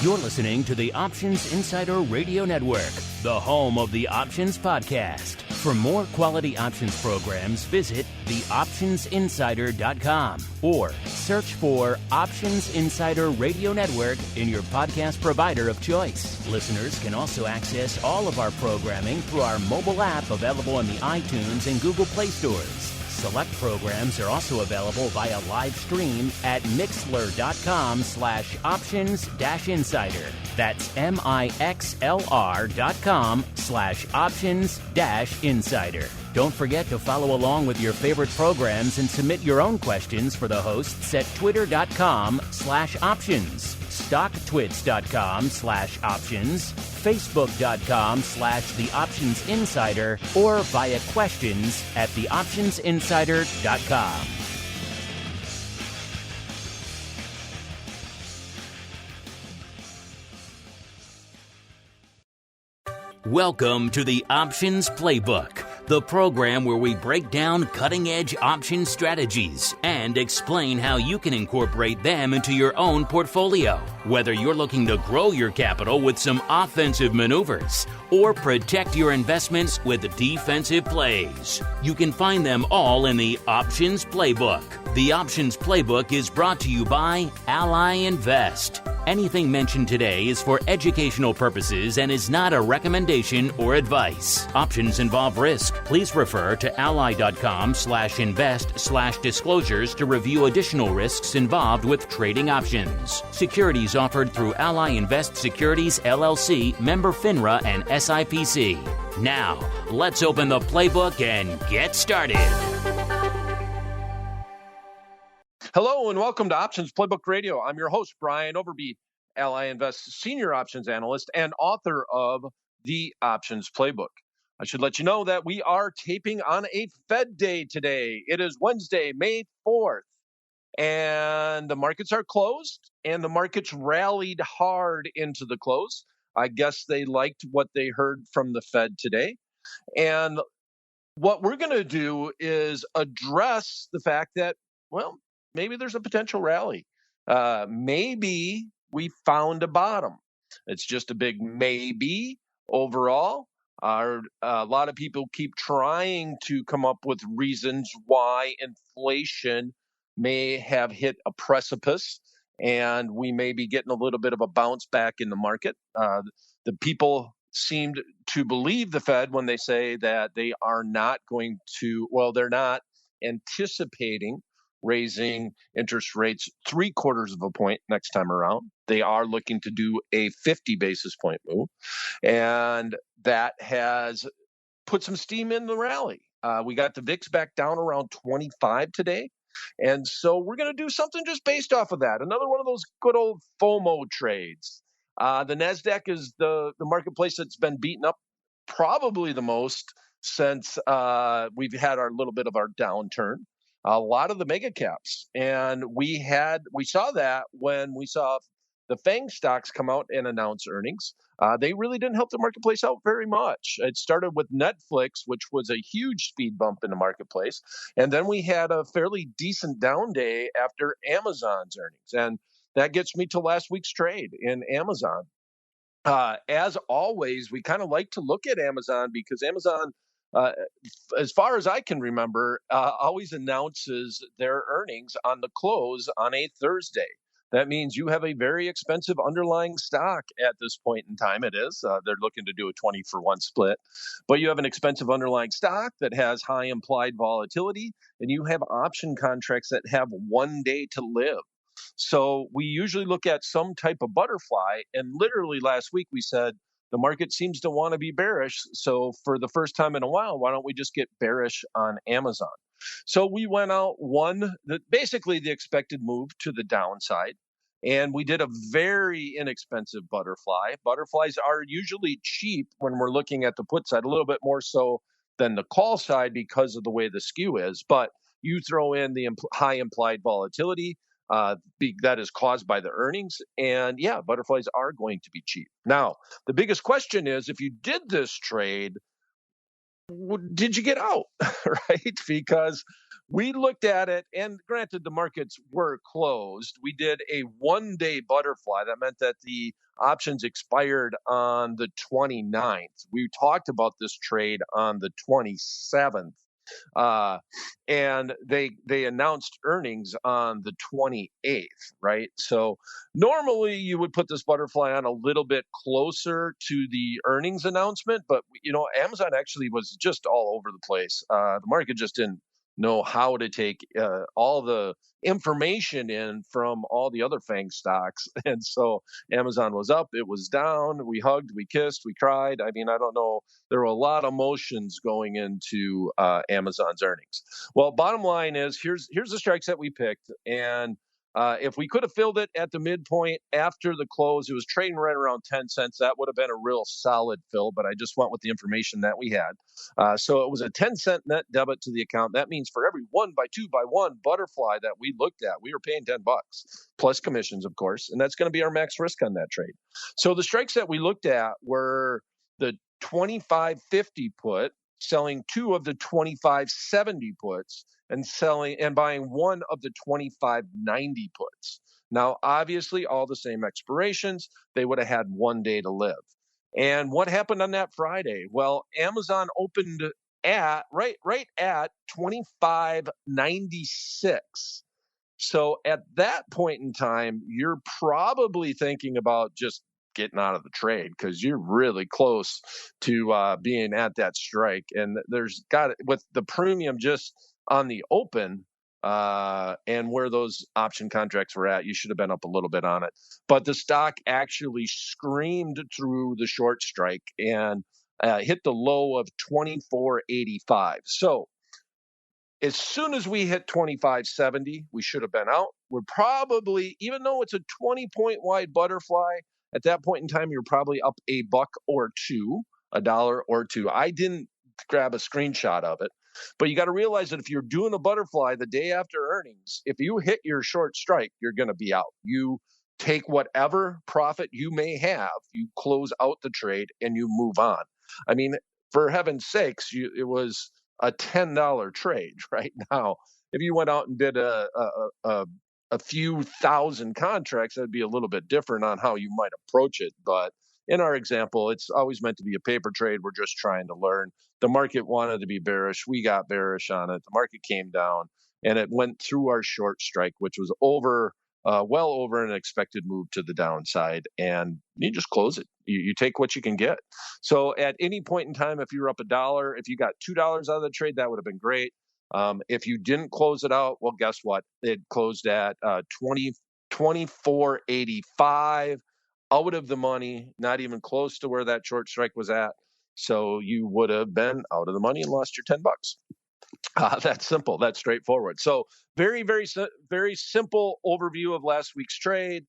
You're listening to the Options Insider Radio Network, the home of the Options Podcast. For more quality options programs, visit theoptionsinsider.com or search for Options Insider Radio Network in your podcast provider of choice. Listeners can also access all of our programming through our mobile app available in the iTunes and Google Play stores. Select programs are also available via live stream at mixlr.com/options-insider. That's mixlr.com/options-insider. Don't forget to follow along with your favorite programs and submit your own questions for the hosts at twitter.com/options, stocktwits.com/options, facebook.com/theoptionsinsider, or via questions at theoptionsinsider.com. Welcome to the Options Playbook, the program where we break down cutting-edge option strategies and explain how you can incorporate them into your own portfolio. Whether you're looking to grow your capital with some offensive maneuvers or protect your investments with defensive plays, you can find them all in the Options Playbook. The Options Playbook is brought to you by Ally Invest. Anything mentioned today is for educational purposes and is not a recommendation or advice. Options involve risk. Please refer to ally.com/invest/disclosures to review additional risks involved with trading options. Securities offered through Ally Invest Securities LLC, member FINRA and SIPC. Now, let's open the playbook and get started. Hello and welcome to Options Playbook Radio. I'm your host, Brian Overby, Ally Invest Senior Options Analyst and author of the Options Playbook. I should let you know that we are taping on a Fed day today. It is Wednesday, May 4th, and the markets are closed, and the markets rallied hard into the close. I guess they liked what they heard from the Fed today. And what we're going to do is address the fact that, well, maybe there's a potential rally. Maybe we found a bottom. It's just a big maybe overall. A lot of people keep trying to come up with reasons why inflation may have hit a precipice and we may be getting a little bit of a bounce back in the market. The people seemed to believe the Fed when they say that they are not going to, well, they're not anticipating raising interest rates 0.75 of a point next time around. They are looking to do a 50 basis point move, and that has put some steam in the rally. We got the VIX back down around 25 today, and so we're going to do something just based off of that. Another one of those good old FOMO trades. The NASDAQ is the marketplace that's been beaten up probably the most since we've had our little bit of our downturn. A lot of the mega caps. And we saw that when we saw the FANG stocks come out and announce earnings. They really didn't help the marketplace out very much. It started with Netflix, which was a huge speed bump in the marketplace. And then we had a fairly decent down day after Amazon's earnings. And that gets me to last week's trade in Amazon. As always, we kind of like to look at Amazon because Amazon, as far as I can remember, always announces their earnings on the close on a Thursday. That means you have a very expensive underlying stock at this point in time. It is. They're looking to do a 20-for-1 split. But you have an expensive underlying stock that has high implied volatility, and you have option contracts that have 1 day to live. So we usually look at some type of butterfly, and literally last week we said, the market seems to want to be bearish. So for the first time in a while, why don't we just get bearish on Amazon? So we went out basically the expected move to the downside. And we did a very inexpensive butterfly. Butterflies are usually cheap when we're looking at the put side, a little bit more so than the call side because of the way the skew is. But you throw in the high implied volatility, that is caused by the earnings. And yeah, butterflies are going to be cheap. Now, the biggest question is, if you did this trade, did you get out, right? Because we looked at it, and granted, the markets were closed. We did a 1-day butterfly. That meant that the options expired on the 29th. We talked about this trade on the 27th. Uh, and they announced earnings on the 28th, right? So normally you would put this butterfly on a little bit closer to the earnings announcement, but Amazon actually was just all over the place. The market just didn't know how to take all the information in from all the other FANG stocks. And so Amazon was up, it was down, we hugged, we kissed, we cried. I mean, I don't know, there were a lot of emotions going into Amazon's earnings. Well, bottom line is, here's the strikes that we picked, and if we could have filled it at the midpoint after the close, it was trading right around 10 cents. That would have been a real solid fill, but I just went with the information that we had. So it was a 10-cent net debit to the account. That means for every 1 by 2 by 1 butterfly that we looked at, we were paying $10 plus commissions, of course, and that's going to be our max risk on that trade. So the strikes that we looked at were the 25.50 put, selling 2 of the 25.70 puts, and buying 1 of the 25.90 puts. Now, obviously, all the same expirations. They would have had 1 day to live. And what happened on that Friday? Well, Amazon opened at right at 25.96. So at that point in time, you're probably thinking about just getting out of the trade because you're really close to being at that strike. And there's with the premium just on the open and where those option contracts were at, you should have been up a little bit on it. But the stock actually screamed through the short strike and hit the low of 24.85. So as soon as we hit 25.70, we should have been out. We're probably, even though it's a 20-point wide butterfly, at that point in time, you're probably up $1 or $2, $1 or $2. I didn't grab a screenshot of it, but you got to realize that if you're doing a butterfly the day after earnings, if you hit your short strike, you're going to be out. You take whatever profit you may have, you close out the trade, and you move on. I mean, for heaven's sakes, it was a $10 trade right now. If you went out and did a few thousand contracts, that'd be a little bit different on how you might approach it. But in our example, it's always meant to be a paper trade. We're just trying to learn. The market wanted to be bearish. We got bearish on it. The market came down and it went through our short strike, which was well over an expected move to the downside, and you just close it. You take what you can get. So at any point in time, if you're up $1, if you got $2 out of the trade, that would have been great. If you didn't close it out, well, guess what? It closed at 24.85, out of the money, not even close to where that short strike was at. So you would have been out of the money and lost your $10. That's simple. That's straightforward. So very, very, very simple overview of last week's trade.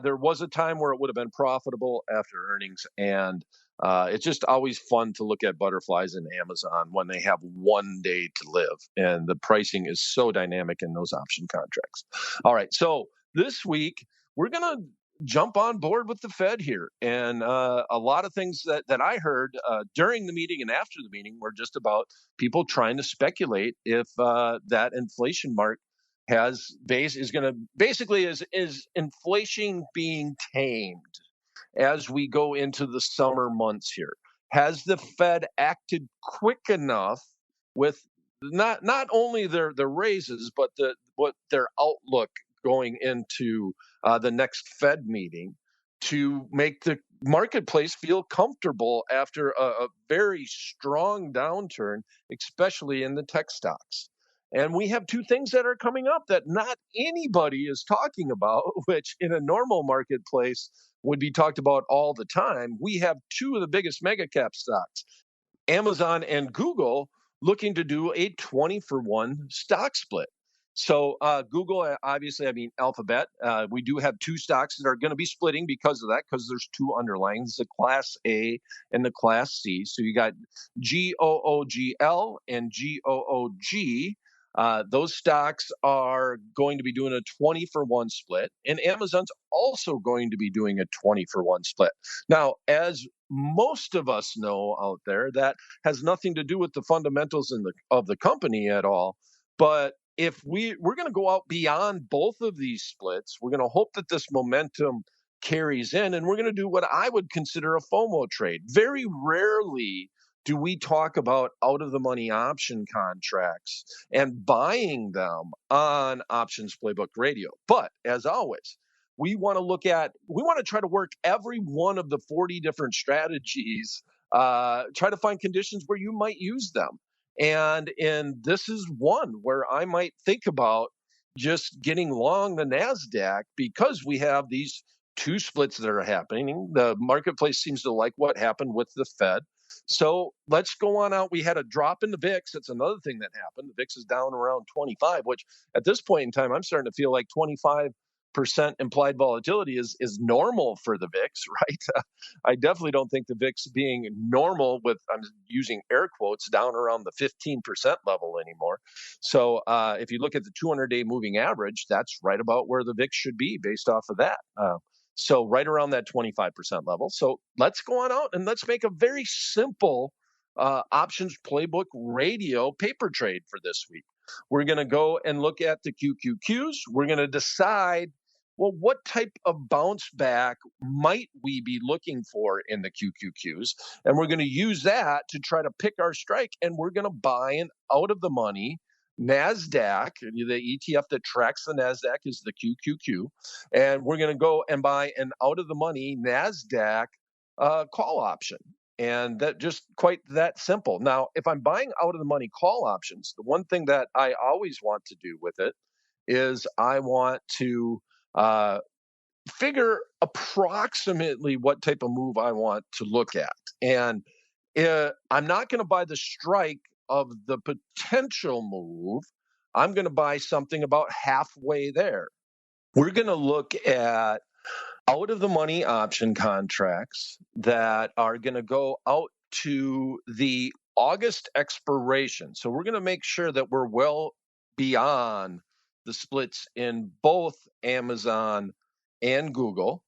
There was a time where it would have been profitable after earnings, and it's just always fun to look at butterflies in Amazon when they have 1 day to live, and the pricing is so dynamic in those option contracts. All right, so this week we're going to jump on board with the Fed here, and a lot of things that I heard during the meeting and after the meeting were just about people trying to speculate if that inflation mark is inflation being tamed as we go into the summer months here. Has the Fed acted quick enough with not only their raises, but what their outlook going into the next Fed meeting to make the marketplace feel comfortable after a very strong downturn, especially in the tech stocks? And we have two things that are coming up that not anybody is talking about, which in a normal marketplace would be talked about all the time. We have two of the biggest mega cap stocks, Amazon and Google, looking to do a 20-for-1 stock split. So Google, obviously, I mean Alphabet, we do have two stocks that are going to be splitting because of that, because there's two underlyings, the Class A and the Class C. So you got GOOGL and GOOG. Those stocks are going to be doing a 20-for-1 split, and Amazon's also going to be doing a 20-for-1 split. Now, as most of us know out there, that has nothing to do with the fundamentals of the company at all. But if we're going to go out beyond both of these splits, we're going to hope that this momentum carries in, and we're going to do what I would consider a FOMO trade. Very rarely do we talk about out of the money option contracts and buying them on Options Playbook Radio. But as always, we want to try to work every one of the 40 different strategies, try to find conditions where you might use them. And this is one where I might think about just getting long the NASDAQ because we have these two splits that are happening. The marketplace seems to like what happened with the Fed. So let's go on out. We had a drop in the VIX. That's another thing that happened. The VIX is down around 25, which at this point in time, I'm starting to feel like 25% implied volatility is normal for the VIX, right? I definitely don't think the VIX being normal with, I'm using air quotes, down around the 15% level anymore. So if you look at the 200-day moving average, that's right about where the VIX should be based off of that. So right around that 25% level. So let's go on out and let's make a very simple Options Playbook Radio paper trade for this week. We're going to go and look at the QQQs. We're going to decide, well, what type of bounce back might we be looking for in the QQQs? And we're going to use that to try to pick our strike. And we're going to buy an out of the money NASDAQ. The ETF that tracks the NASDAQ is the QQQ. And we're going to go and buy an out of the money NASDAQ call option. And that just quite that simple. Now, if I'm buying out of the money call options, the one thing that I always want to do with it is I want to figure approximately what type of move I want to look at. And I'm not going to buy the strike of the potential move. I'm going to buy something about halfway there. We're going to look at out of the money option contracts that are going to go out to the August expiration. So we're going to make sure that we're well beyond the splits in both Amazon and Google.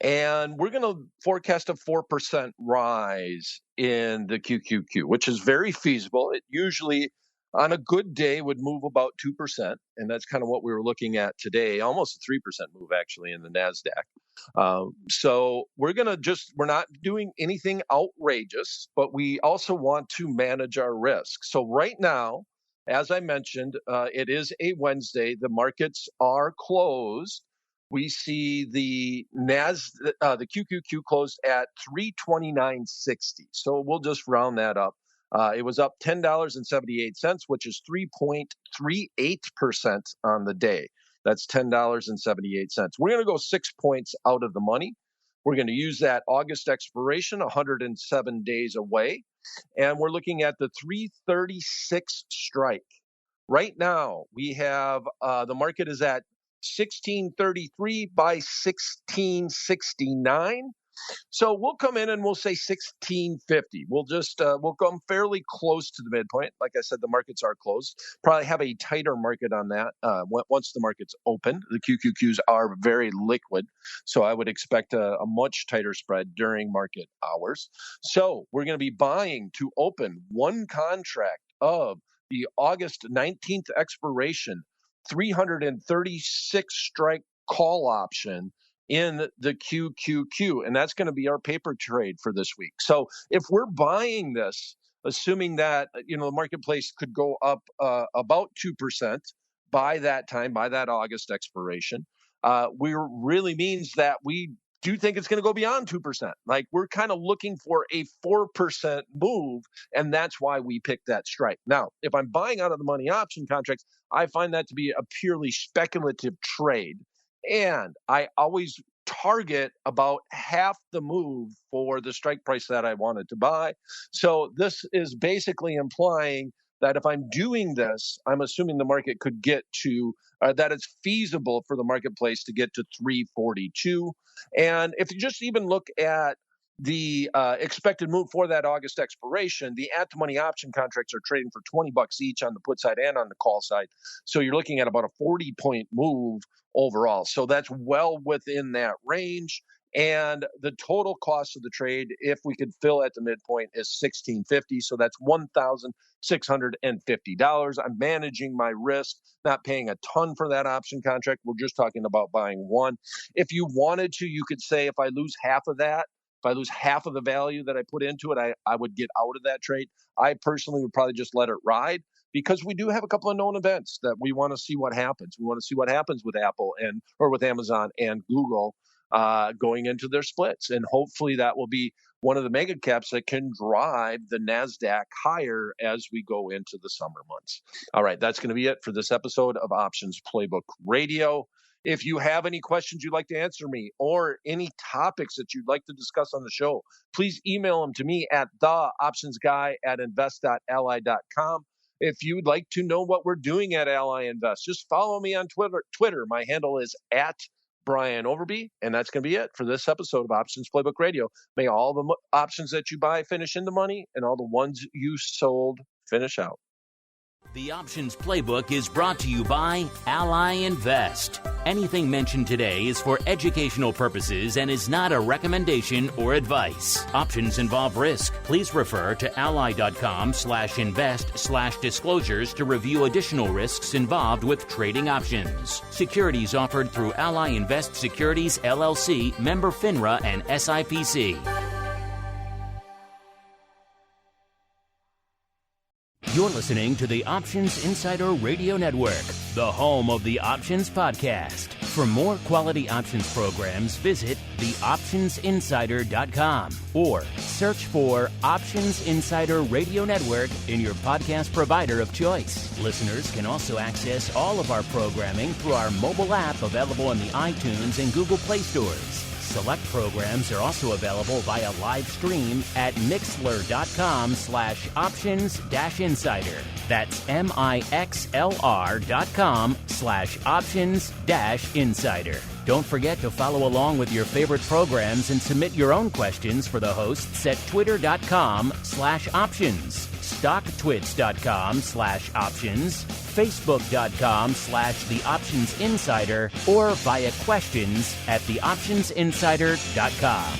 And we're going to forecast a 4% rise in the QQQ, which is very feasible. It usually, on a good day, would move about 2%. And that's kind of what we were looking at today, almost a 3% move, actually, in the NASDAQ. So we're not doing anything outrageous, but we also want to manage our risk. So right now, as I mentioned, it is a Wednesday. The markets are closed. We see the the QQQ closed at 329.60. So we'll just round that up. It was up $10.78, which is 3.38% on the day. That's $10.78. We're going to go 6 points out of the money. We're going to use that August expiration, 107 days away. And we're looking at the 336 strike. Right now, we have the market is at 1633 by 1669. So we'll come in and we'll say 1650. We'll come fairly close to the midpoint. Like I said, the markets are closed. Probably have a tighter market on that once the market's open. The QQQs are very liquid, so I would expect a much tighter spread during market hours. So we're going to be buying to open one contract of the August 19th expiration, 336 strike call option in the QQQ, and that's going to be our paper trade for this week. So if we're buying this, assuming that the marketplace could go up about 2% by that time, by that August expiration, we really means that we do think it's going to go beyond 2%. Like we're kind of looking for a 4% move, and that's why we picked that strike. Now, if I'm buying out of the money option contracts, I find that to be a purely speculative trade. And I always target about half the move for the strike price that I wanted to buy. So this is basically implying that if I'm doing this, I'm assuming the market could get to, that it's feasible for the marketplace to get to 342. And if you just even look at the expected move for that August expiration, the at-the-money option contracts are trading for $20 each on the put side and on the call side. So you're looking at about a 40-point move overall. So that's well within that range. And the total cost of the trade, if we could fill at the midpoint, is $1,650. So that's $1,650. I'm managing my risk, not paying a ton for that option contract. We're just talking about buying one. If you wanted to, you could say if I lose half of that, if I lose half of the value that I put into it, I would get out of that trade. I personally would probably just let it ride, because we do have a couple of known events that we want to see what happens. We want to see what happens with Apple or with Amazon and Google going into their splits. And hopefully that will be one of the mega caps that can drive the NASDAQ higher as we go into the summer months. All right, that's going to be it for this episode of Options Playbook Radio. If you have any questions you'd like to answer me, or any topics that you'd like to discuss on the show, please email them to me at theoptionsguy@invest.ally.com. If you'd like to know what we're doing at Ally Invest, just follow me on Twitter. My handle is @Brian Overby, and that's going to be it for this episode of Options Playbook Radio. May all the options that you buy finish in the money, and all the ones you sold finish out. The Options Playbook is brought to you by Ally Invest. Anything mentioned today is for educational purposes and is not a recommendation or advice. Options involve risk. Please refer to ally.com/invest/disclosures to review additional risks involved with trading options. Securities offered through Ally Invest Securities, LLC, member FINRA and SIPC. You're listening to the Options Insider Radio Network, the home of the Options Podcast. For more quality options programs, visit theoptionsinsider.com or search for Options Insider Radio Network in your podcast provider of choice. Listeners can also access all of our programming through our mobile app available in the iTunes and Google Play stores. Select programs are also available via live stream at mixlr.com/options-insider. That's mixlr.com/options-insider. Don't forget to follow along with your favorite programs and submit your own questions for the hosts at twitter.com/options, stocktwits.com/options, facebook.com/theoptionsinsider, or via questions@theoptionsinsider.com.